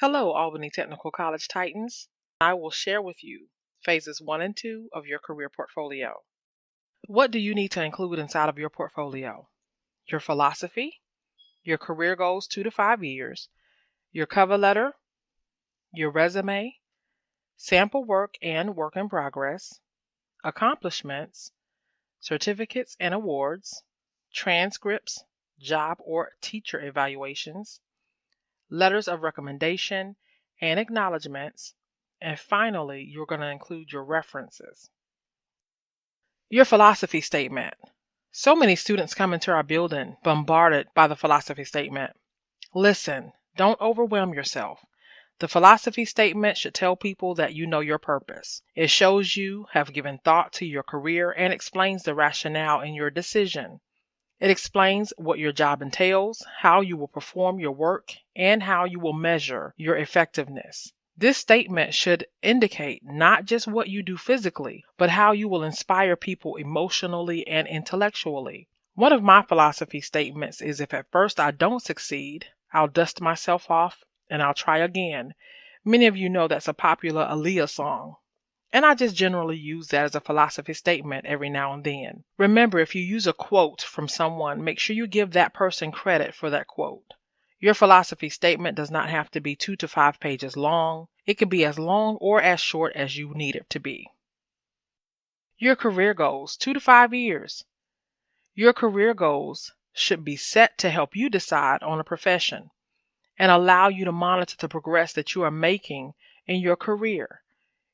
Hello, Albany Technical College Titans. I will share with you phases 1 and 2 of your career portfolio. What do you need to include inside of your portfolio? Your philosophy, your career goals 2 to 5 years, your cover letter, your resume, sample work and work in progress, accomplishments, certificates and awards, transcripts, job or teacher evaluations, letters of recommendation, and acknowledgements, and finally, you're going to include your references. Your philosophy statement. So many students come into our building bombarded by the philosophy statement. Listen, don't overwhelm yourself. The philosophy statement should tell people that you know your purpose. It shows you have given thought to your career and explains the rationale in your decision. It explains what your job entails, how you will perform your work, and how you will measure your effectiveness. This statement should indicate not just what you do physically, but how you will inspire people emotionally and intellectually. One of my philosophy statements is if at first I don't succeed, I'll dust myself off and I'll try again. Many of you know that's a popular Aaliyah song. And I just generally use that as a philosophy statement every now and then. Remember, if you use a quote from someone, make sure you give that person credit for that quote. Your philosophy statement does not have to be 2 to 5 pages long. It can be as long or as short as you need it to be. Your career goals, 2 to 5 years. Your career goals should be set to help you decide on a profession and allow you to monitor the progress that you are making in your career.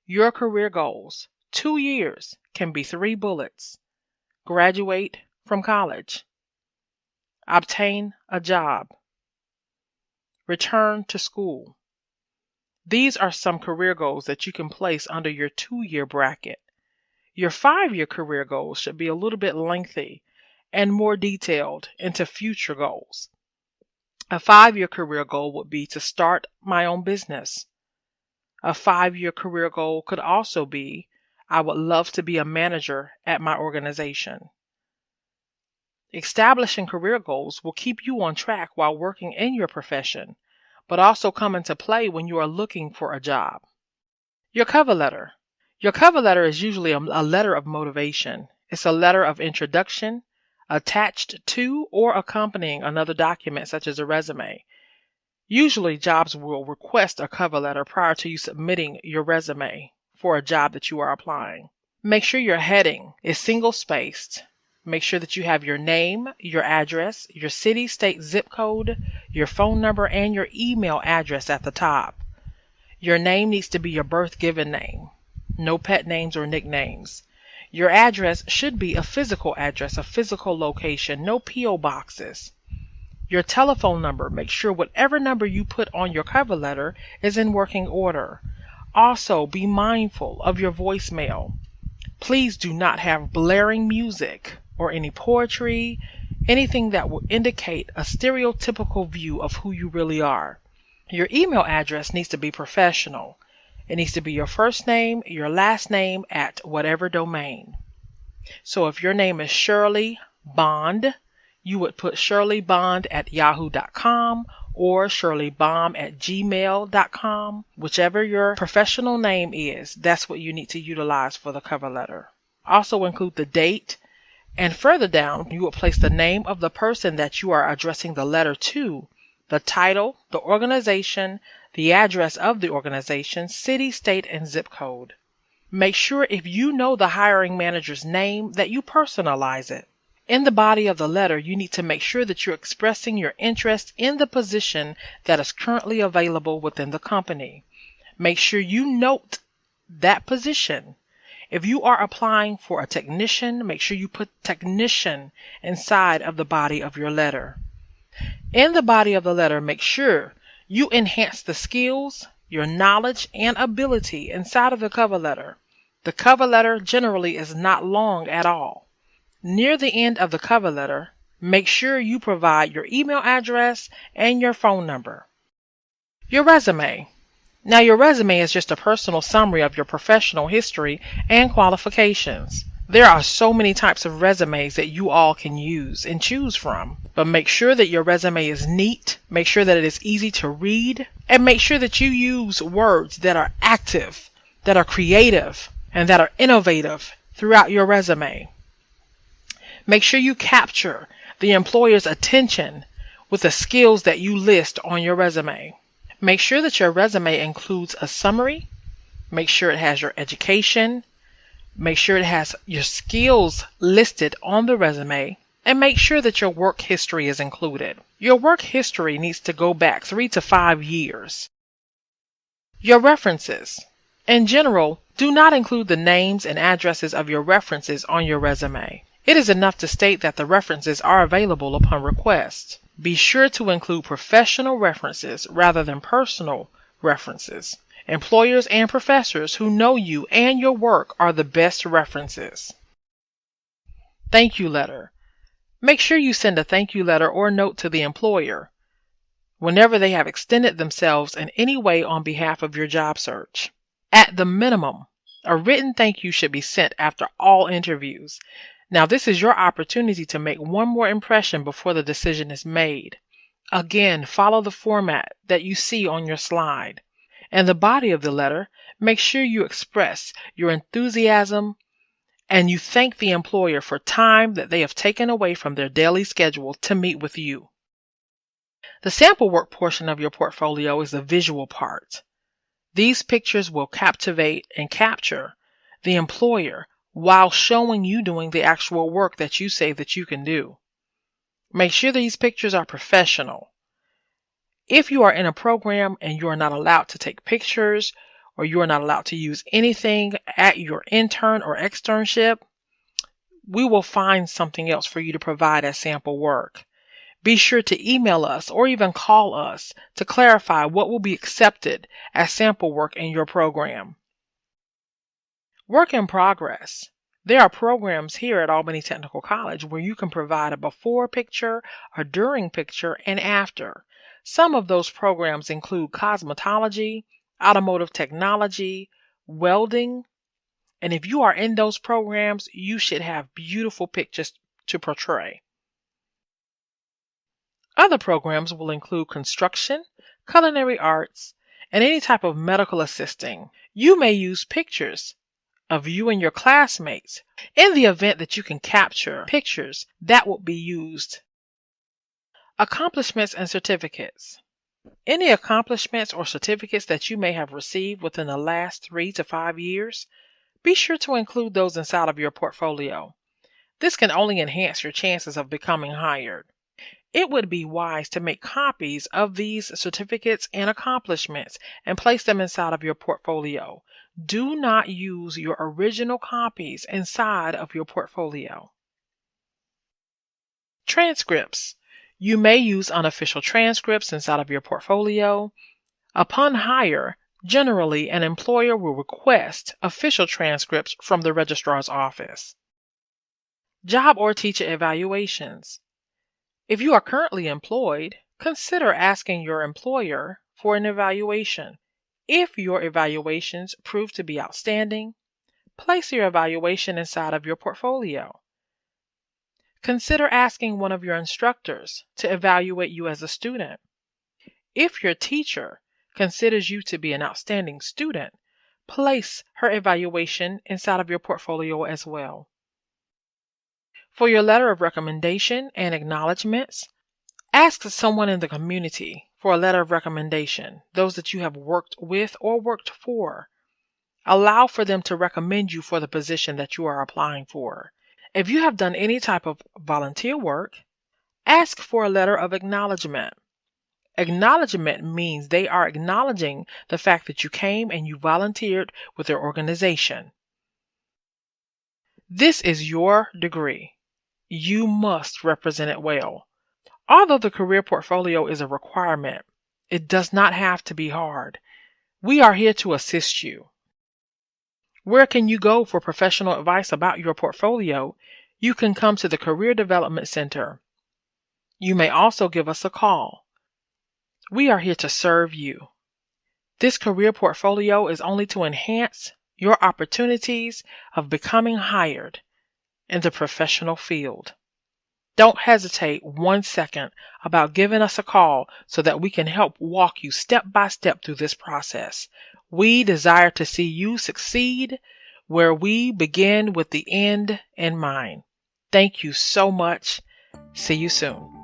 Your career goals, 2 years, can be 3 bullets. Graduate from college. Obtain a job. Return to school. These are some career goals that you can place under your 2-year bracket. Your 5-year career goals should be a little bit lengthy and more detailed into future goals. A 5-year career goal would be to start my own business. A 5-year career goal could also be, I would love to be a manager at my organization. Establishing career goals will keep you on track while working in your profession, but also come into play when you are looking for a job. Your cover letter. Your cover letter is usually a letter of motivation. It's a letter of introduction attached to or accompanying another document such as a resume. Usually, jobs will request a cover letter prior to you submitting your resume for a job that you are applying. Make sure your heading is single-spaced. Make sure that you have your name, your address, your city, state, zip code, your phone number, and your email address at the top. Your name needs to be your birth given name. No pet names or nicknames. Your address should be a physical address, a physical location, no P.O. boxes. Your telephone number, make sure whatever number you put on your cover letter is in working order. Also, be mindful of your voicemail. Please do not have blaring music or any poetry, anything that will indicate a stereotypical view of who you really are. Your email address needs to be professional. It needs to be your first name, your last name at whatever domain. So if your name is Shirley Bond, you would put shirleybond@yahoo.com or shirleybomb@gmail.com. Whichever your professional name is, that's what you need to utilize for the cover letter. Also include the date, and further down, you will place the name of the person that you are addressing the letter to, the title, the organization, the address of the organization, city, state, and zip code. Make sure if you know the hiring manager's name that you personalize it. In the body of the letter, you need to make sure that you're expressing your interest in the position that is currently available within the company. Make sure you note that position. If you are applying for a technician, make sure you put technician inside of the body of your letter. In the body of the letter, make sure you enhance the skills, your knowledge, and ability inside of the cover letter. The cover letter generally is not long at all. Near the end of the cover letter, make sure you provide your email address and your phone number. Your resume. Now, your resume is just a personal summary of your professional history and qualifications. There are so many types of resumes that you all can use and choose from, but make sure that your resume is neat, make sure that it is easy to read, and make sure that you use words that are active, that are creative, and that are innovative throughout your resume. Make sure you capture the employer's attention with the skills that you list on your resume. Make sure that your resume includes a summary. Make sure it has your education. Make sure it has your skills listed on the resume, and make sure that your work history is included. Your work history needs to go back 3 to 5 years. Your references. In general, do not include the names and addresses of your references on your resume. It is enough to state that the references are available upon request. Be sure to include professional references rather than personal references. Employers and professors who know you and your work are the best references. Thank you letter. Make sure you send a thank you letter or note to the employer whenever they have extended themselves in any way on behalf of your job search. At the minimum, a written thank you should be sent after all interviews. Now, this is your opportunity to make one more impression before the decision is made. Again, follow the format that you see on your slide. In the body of the letter, make sure you express your enthusiasm and you thank the employer for time that they have taken away from their daily schedule to meet with you. The sample work portion of your portfolio is the visual part. These pictures will captivate and capture the employer while showing you doing the actual work that you say that you can do. Make sure these pictures are professional. If you are in a program and you are not allowed to take pictures or you are not allowed to use anything at your intern or externship, we will find something else for you to provide as sample work. Be sure to email us or even call us to clarify what will be accepted as sample work in your program. Work in progress. There are programs here at Albany Technical College where you can provide a before picture, a during picture, and after. Some of those programs include cosmetology, automotive technology, welding, and if you are in those programs, you should have beautiful pictures to portray. Other programs will include construction, culinary arts, and any type of medical assisting. You may use pictures of you and your classmates in the event that you can capture pictures that will be used. Accomplishments and certificates. Any accomplishments or certificates that you may have received within the last 3 to 5 years, be sure to include those inside of your portfolio. This can only enhance your chances of becoming hired. It would be wise to make copies of these certificates and accomplishments and place them inside of your portfolio. Do not use your original copies inside of your portfolio. Transcripts. You may use unofficial transcripts inside of your portfolio. Upon hire, generally an employer will request official transcripts from the registrar's office. Job or teacher evaluations. If you are currently employed, consider asking your employer for an evaluation. If your evaluations prove to be outstanding, place your evaluation inside of your portfolio. Consider asking one of your instructors to evaluate you as a student. If your teacher considers you to be an outstanding student, place her evaluation inside of your portfolio as well. For your letter of recommendation and acknowledgements, ask someone in the community for a letter of recommendation, those that you have worked with or worked for. Allow for them to recommend you for the position that you are applying for. If you have done any type of volunteer work, ask for a letter of acknowledgement. Acknowledgement means they are acknowledging the fact that you came and you volunteered with their organization. This is your degree. You must represent it well. Although the career portfolio is a requirement, it does not have to be hard. We are here to assist you. Where can you go for professional advice about your portfolio? You can come to the Career Development Center. You may also give us a call. We are here to serve you. This career portfolio is only to enhance your opportunities of becoming hired. in the professional field. Don't hesitate 1 second about giving us a call so that we can help walk you step by step through this process. We desire to see you succeed, where we begin with the end in mind. Thank you so much. See you soon.